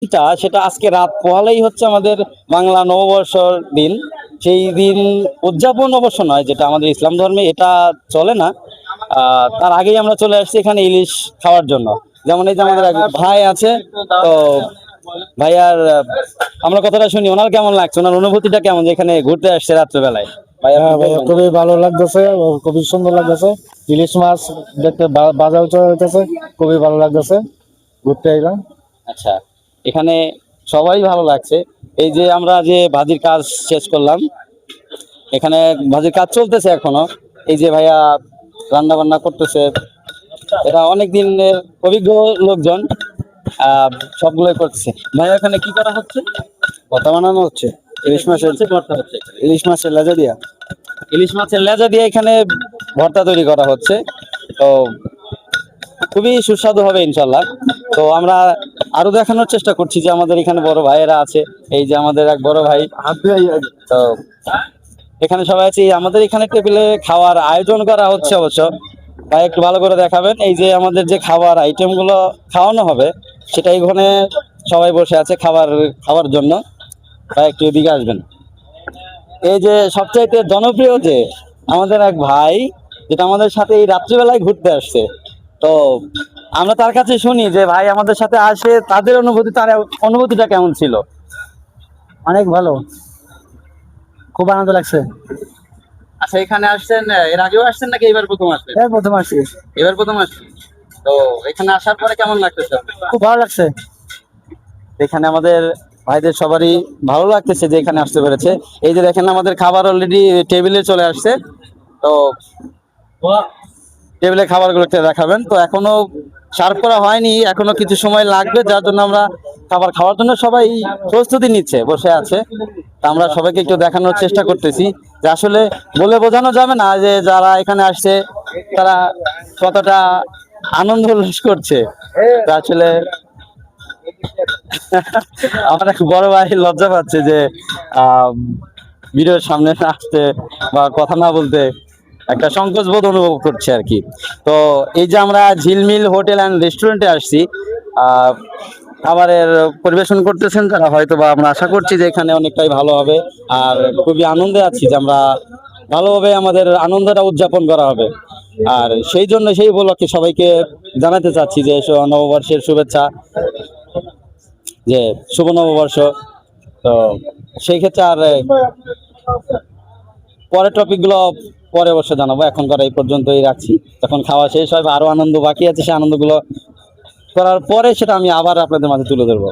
সেটা আজকে রাত পোহালেই হচ্ছে আমাদের বাংলা নববর্ষর দিন। সেই দিন উদযাপন অবশ্য নয়, যেটা আমাদের ইসলাম ধর্মে এটা চলে না। তার আগেই আমরা চলে আসছি এখানে ইলিশ খাওয়ার জন্য। যেমন এই যে আমাদের এক ভাই আছে, তো ভাইয়ার আমরা কথাটা শুনি, ওনার কেমন লাগছে, ওনার অনুভূতিটা কেমন যে এখানে ঘুরতে আসছে রাত্রেবেলায়। ভাইয়া হ্যাঁ ভাইয়া, খুবই ভালো লাগতেছে, খুবই সুন্দর লাগতেছে। ইলিশ মাছ দেখতে বাজার চলে যেতেছে, খুবই ভালো লাগতেছে, ঘুরতে এলাম। আচ্ছা, এখানে সবাই ভালো লাগছে। এই যে আমরা যে ভাজির কাজ শেষ করলাম, এখানে ভাজির কাজ চলতেছে এখনো। এই যে ভাইয়া রান্না বান্না করতেছে, এটা অনেক দিনের অভিজ্ঞ লোকজন আহ সবগুলোই করতেছে। ভাইয়া এখানে কি করা হচ্ছে? ভর্তা বানানো হচ্ছে, ইলিশ মাছের ভর্তা হচ্ছে। ইলিশ মাছের লেজা দিয়া। ইলিশ মাছের লেজা দিয়ে এখানে ভর্তা তৈরি করা হচ্ছে। তো খুবই সুস্বাদু হবে ইনশাল্লাহ। তো আমরা আরো দেখানোর চেষ্টা করছি যে আমাদের এখানে বড় ভাইয়েরা আছে। এই যে আমাদের এক বড় ভাই, তো এখানে সবাই আছে। আমাদের এখানে টেবিলে খাওয়ার আয়োজন করা হচ্ছে অবশ্য। ভাই একটু ভালো করে দেখাবেন, এই যে আমাদের যে খাবার আইটেম গুলো খাওয়ানো হবে সেটা এখানে সবাই বসে আছে খাবার খাওয়ার জন্য। ভাই একটু এদিকে আসবেন। এই যে সবচাইতে জনপ্রিয় যে আমাদের এক ভাই, যেটা আমাদের সাথে এই রাত্রিবেলায় ঘুরতে আসছে। তো আমরা তার কাছে শুনি যে ভাই আমাদের সাথে আসে, তাদের অনুভূতি, তার অনুভূতিটা কেমন ছিল। অনেক ভালো, খুব আনন্দ লাগছে। আচ্ছা, এখানে আসছেন, এর আগেও আসছেন নাকি এবার প্রথম আসছেন? এই প্রথম আসছি। এবার প্রথম আসছেন। তো এখানে আসার পরে কেমন লাগতেছে আপনার? খুব ভালো লাগছে। এখানে আমাদের ভাইদের সবারই ভালো লাগতেছে যে এখানে আসতে পেরেছে। এই যে দেখেন আমাদের খাবার অলরেডি টেবিলে চলে আসছে। তো টেবিলে খাবারগুলোকে দেখাবেন। তো এখনো সার্ভ করা হয়নি, এখনো কিছু সময় লাগবে, যার জন্য আমরা খাবার খাওয়ার জন্য সবাই প্রস্তুতি নিচ্ছে, বসে আছে। তা আমরা সবাইকে একটু দেখানোর চেষ্টা করতেছি যে আসলে বলে বোঝানো যাবে না যে যারা এখানে আসছে তারা কতটা আনন্দ উল্লাস করছে। তা আসলে আমার এক বড় ভাই লজ্জা পাচ্ছে যে ভিডিওর সামনে না আসতে বা কথা না বলতে একটা সংকোচ বোধ অনুভব করছে আর কি। তো এই যে আমরা ঝিলমিল হোটেল অ্যান্ড রেস্টুরেন্টে আসছি, খাবারের পরিবেশন করতেছেন তারা, হয়তো বা আমরা আশা করছি যে এখানে অনেকটাই ভালো হবে। আর খুবই আনন্দে আছি যে আমরা ভালোভাবে আমাদের আনন্দটা উদযাপন করা হবে। আর সেই জন্য সেই উপলক্ষে সবাইকে জানাতে চাচ্ছি যে নববর্ষের শুভেচ্ছা, যে শুভ নববর্ষ। তো সেই ক্ষেত্রে আর পরের টপিকগুলো পরে অবশ্য জানাবো, এখন করা এই পর্যন্তই রাখছি। যখন খাওয়া শেষ হয় বা আরো আনন্দ বাকি আছে, সেই আনন্দগুলো করার পরে সেটা আমি আবার আপনাদের মাঝে তুলে ধরবো।